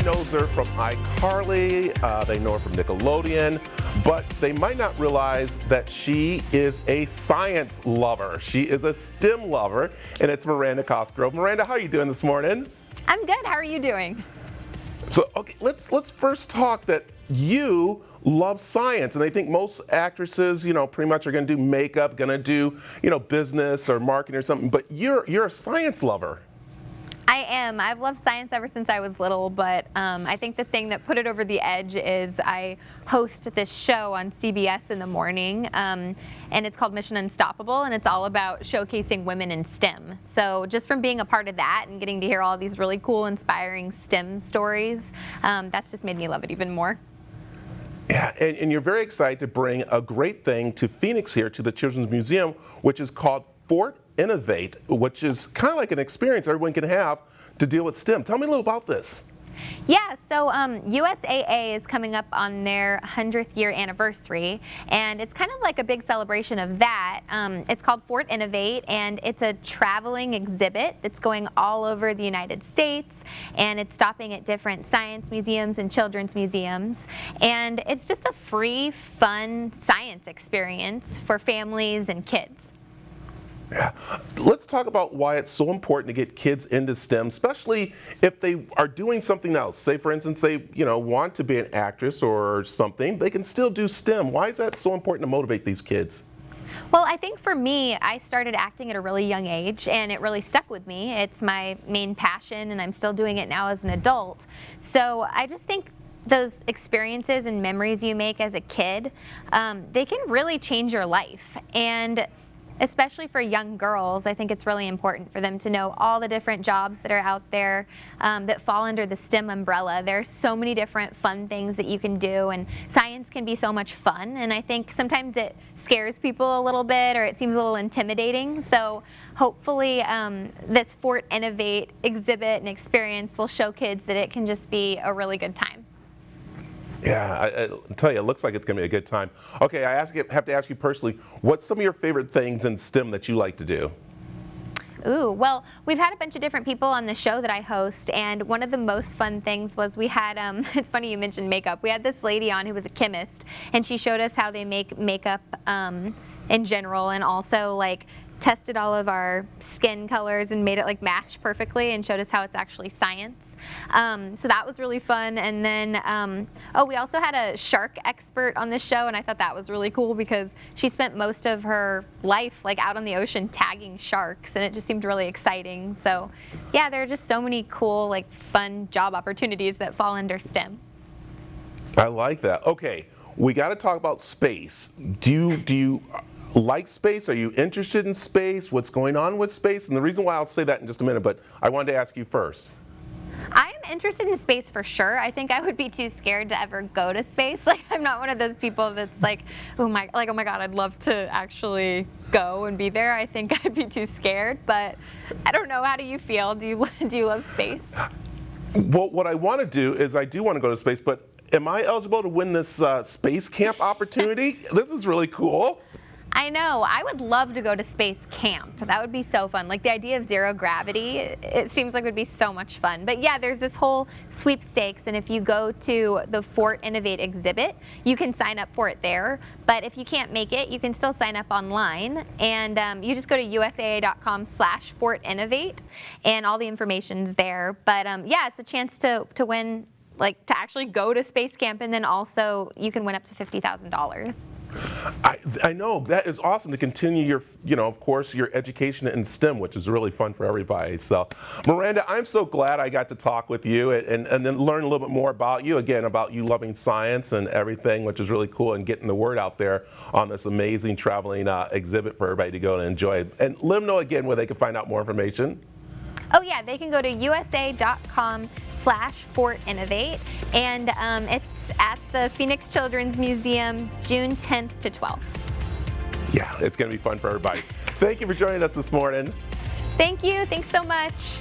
knows her from iCarly, they know her from Nickelodeon, but they might not realize that she is a science lover. She is a STEM lover, and it's Miranda Cosgrove. Miranda, how are you doing this morning? I'm good. How are you doing? So, okay, let's first talk that you love science, and I think most actresses, pretty much are going to do makeup, going to do, business or marketing or something. But you're a science lover. I am. I've loved science ever since I was little, but I think the thing that put it over the edge is I host this show on CBS in the morning, and it's called Mission Unstoppable, and it's all about showcasing women in STEM. So just from being a part of that and getting to hear all these really cool, inspiring STEM stories, that's just made me love it even more. Yeah, and you're very excited to bring a great thing to Phoenix here, to the Children's Museum, which is called Innovate, which is kind of like an experience everyone can have to deal with STEM. Tell me a little about this. Yeah, so USAA is coming up on their 100th year anniversary, and it's kind of like a big celebration of that. It's called Innovate, and it's a traveling exhibit that's going all over the United States, and it's stopping at different science museums and children's museums. And it's just a free, fun science experience for families and kids. Yeah. Let's talk about why it's so important to get kids into STEM, especially if they are doing something else. Say, for instance, they want to be an actress or something, they can still do STEM. Why is that so important to motivate these kids? Well, I think for me, I started acting at a really young age, and it really stuck with me. It's my main passion, and I'm still doing it now as an adult. So I just think those experiences and memories you make as a kid, they can really change your life. And especially for young girls, I think it's really important for them to know all the different jobs that are out there that fall under the STEM umbrella. There's so many different fun things that you can do, and science can be so much fun, and I think sometimes it scares people a little bit, or it seems a little intimidating. So hopefully this Innovate exhibit and experience will show kids that it can just be a really good time. Yeah, I tell you, it looks like it's going to be a good time. Okay, I have to ask you personally, what's some of your favorite things in STEM that you like to do? Ooh, well, we've had a bunch of different people on the show that I host, and one of the most fun things was we had, it's funny you mentioned makeup, we had this lady on who was a chemist, and she showed us how they make makeup in general, and also like tested all of our skin colors and made it like match perfectly and showed us how it's actually science. So that was really fun. And then, we also had a shark expert on this show, and I thought that was really cool because she spent most of her life like out on the ocean tagging sharks, and it just seemed really exciting. So yeah, there are just so many cool, like fun job opportunities that fall under STEM. I like that. Okay, we got to talk about space. Do you like space? Are you interested in space? What's going on with space? And the reason why, I'll say that in just a minute, but I wanted to ask you first. I'm interested in space for sure. I think I would be too scared to ever go to space. Like, I'm not one of those people that's like, oh my God, I'd love to actually go and be there. I think I'd be too scared, but I don't know. How do you feel? Do you love space? Well, what I want to do is I do want to go to space, but am I eligible to win this space camp opportunity? This is really cool. I know. I would love to go to space camp. That would be so fun. Like the idea of zero gravity, it seems like it would be so much fun. But yeah, there's this whole sweepstakes, and if you go to the Innovate exhibit, you can sign up for it there. But if you can't make it, you can still sign up online, and you just go to usaa.com/Innovate, and all the information's there. But yeah, it's a chance to win, like to actually go to space camp, and then also you can win up to $50,000. I know, that is awesome to continue your, of course, your education in STEM, which is really fun for everybody. So, Miranda, I'm so glad I got to talk with you and then learn a little bit more about you, again, about you loving science and everything, which is really cool, and getting the word out there on this amazing traveling exhibit for everybody to go and enjoy. And let them know again where they can find out more information. Oh yeah, they can go to usa.com/Innovate, and it's at the Phoenix Children's Museum, June 10th to 12th. Yeah, it's going to be fun for everybody. Thank you for joining us this morning. Thank you. Thanks so much.